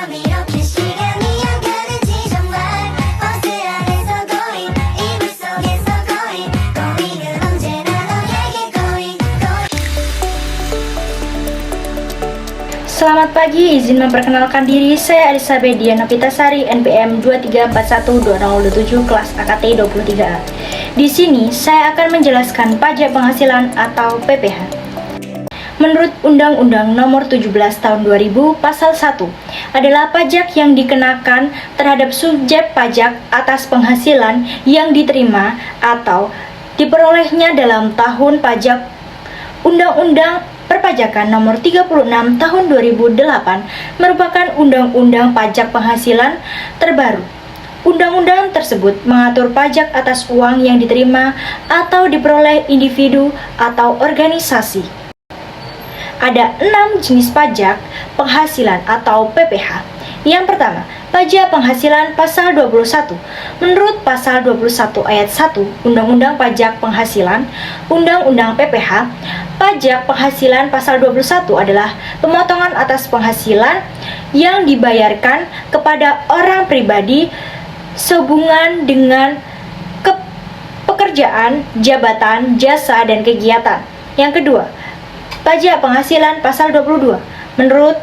밤이렇게 시간이 약간은지 정말 버스 안에서 going 이불 속에서 going going 은 언제나 너에게 going going. Selamat pagi, izin memperkenalkan diri, saya Elizabeth Diana Pitasari, NPM 23412027, kelas AKT 23A. Di sini, saya akan menjelaskan pajak penghasilan atau PPh. Menurut Undang-Undang Nomor 17 Tahun 2000 Pasal 1 adalah pajak yang dikenakan terhadap subjek pajak atas penghasilan yang diterima atau diperolehnya dalam tahun pajak. Undang-Undang Perpajakan Nomor 36 Tahun 2008 merupakan undang-undang pajak penghasilan terbaru. Undang-undang tersebut mengatur pajak atas uang yang diterima atau diperoleh individu atau organisasi. Ada 6 jenis pajak penghasilan atau PPh. Yang pertama, pajak penghasilan pasal 21. Menurut pasal 21 ayat 1 Undang-Undang Pajak Penghasilan, Undang-Undang PPh, pajak penghasilan pasal 21 adalah pemotongan atas penghasilan yang dibayarkan kepada orang pribadi sehubungan dengan pekerjaan, jabatan, jasa, dan kegiatan. Yang kedua, pajak penghasilan pasal 22. Menurut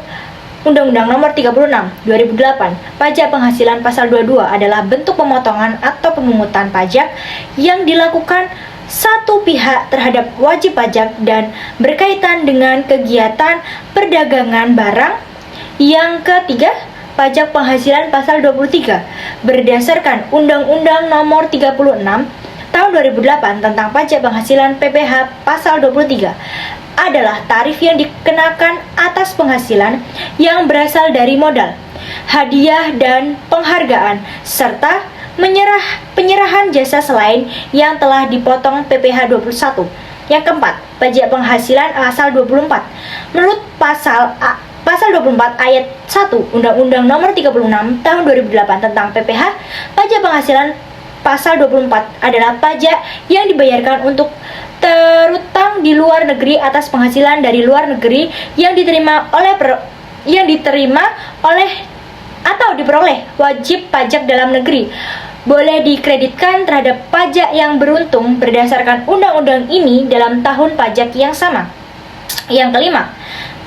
Undang-Undang Nomor 36 2008, pajak penghasilan pasal 22 adalah bentuk pemotongan atau pemungutan pajak yang dilakukan satu pihak terhadap wajib pajak dan berkaitan dengan kegiatan perdagangan barang. Yang ketiga, pajak penghasilan pasal 23 berdasarkan Undang-Undang Nomor 36 Tahun 2008 tentang pajak penghasilan PPh pasal 23 adalah tarif yang dikenakan atas penghasilan yang berasal dari modal, hadiah dan penghargaan, serta penyerahan jasa selain yang telah dipotong PPh 21. Yang keempat, pajak penghasilan pasal 24. Menurut pasal 24 ayat 1 Undang-Undang Nomor 36 Tahun 2008 tentang PPh, pajak penghasilan pasal 24 adalah pajak yang dibayarkan untuk terutang di luar negeri atas penghasilan dari luar negeri yang diterima oleh atau diperoleh wajib pajak dalam negeri. Boleh dikreditkan terhadap pajak yang beruntung berdasarkan undang-undang ini dalam tahun pajak yang sama. Yang kelima,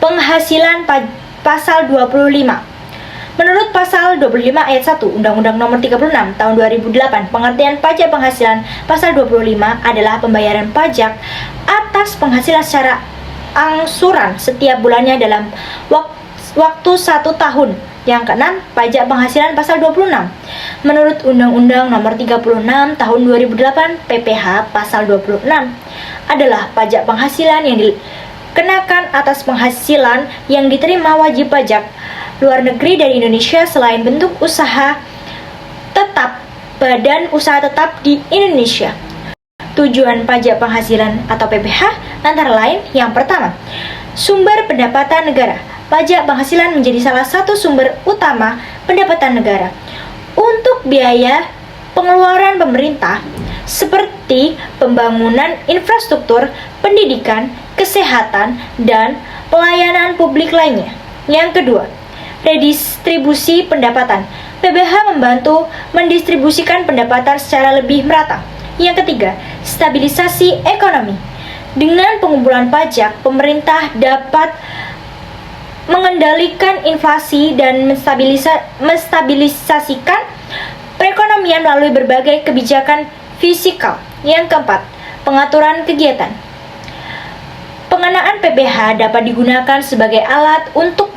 penghasilan pasal 25. Menurut pasal 25 ayat 1 Undang-Undang Nomor 36 Tahun 2008, pengertian pajak penghasilan pasal 25 adalah pembayaran pajak atas penghasilan secara angsuran setiap bulannya dalam waktu 1 tahun. Yang keenam, pajak penghasilan pasal 26. Menurut Undang-Undang Nomor 36 Tahun 2008 PPh pasal 26 adalah pajak penghasilan yang dikenakan atas penghasilan yang diterima wajib pajak luar negeri dari Indonesia selain bentuk usaha tetap badan usaha tetap di Indonesia. Tujuan pajak penghasilan atau PPh antara lain: yang pertama, sumber pendapatan negara. Pajak penghasilan menjadi salah satu sumber utama pendapatan negara untuk biaya pengeluaran pemerintah seperti pembangunan infrastruktur, pendidikan, kesehatan, dan pelayanan publik lainnya. Yang kedua, redistribusi pendapatan. PPh membantu mendistribusikan pendapatan secara lebih merata. Yang ketiga, stabilisasi ekonomi. Dengan pengumpulan pajak, pemerintah dapat mengendalikan inflasi dan menstabilisasikan perekonomian melalui berbagai kebijakan fiskal. Yang keempat, pengaturan kegiatan. Pengenaan PPh dapat digunakan sebagai alat untuk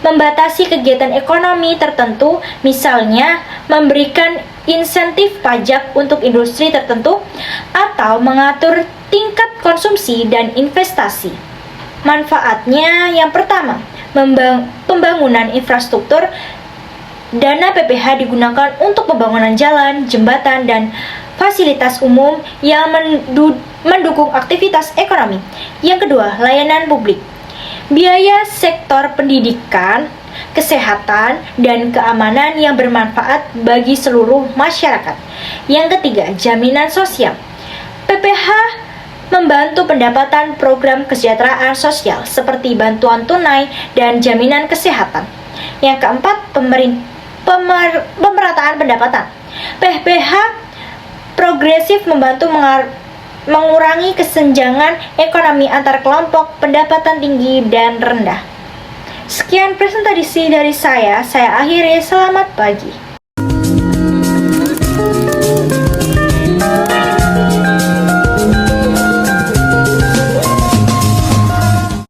membatasi kegiatan ekonomi tertentu, misalnya memberikan insentif pajak untuk industri tertentu atau mengatur tingkat konsumsi dan investasi. Manfaatnya yang pertama, pembangunan infrastruktur. Dana PPh digunakan untuk pembangunan jalan, jembatan, dan fasilitas umum yang mendukung aktivitas ekonomi. Yang kedua, layanan publik. Biaya sektor pendidikan, kesehatan, dan keamanan yang bermanfaat bagi seluruh masyarakat. Yang ketiga, jaminan sosial. PPh membantu pendapatan program kesejahteraan sosial seperti bantuan tunai dan jaminan kesehatan. Yang keempat, pemerataan pendapatan. PPH progresif membantu mengurangi kesenjangan ekonomi antar kelompok pendapatan tinggi dan rendah. Sekian presentasi dari saya akhiri, selamat pagi.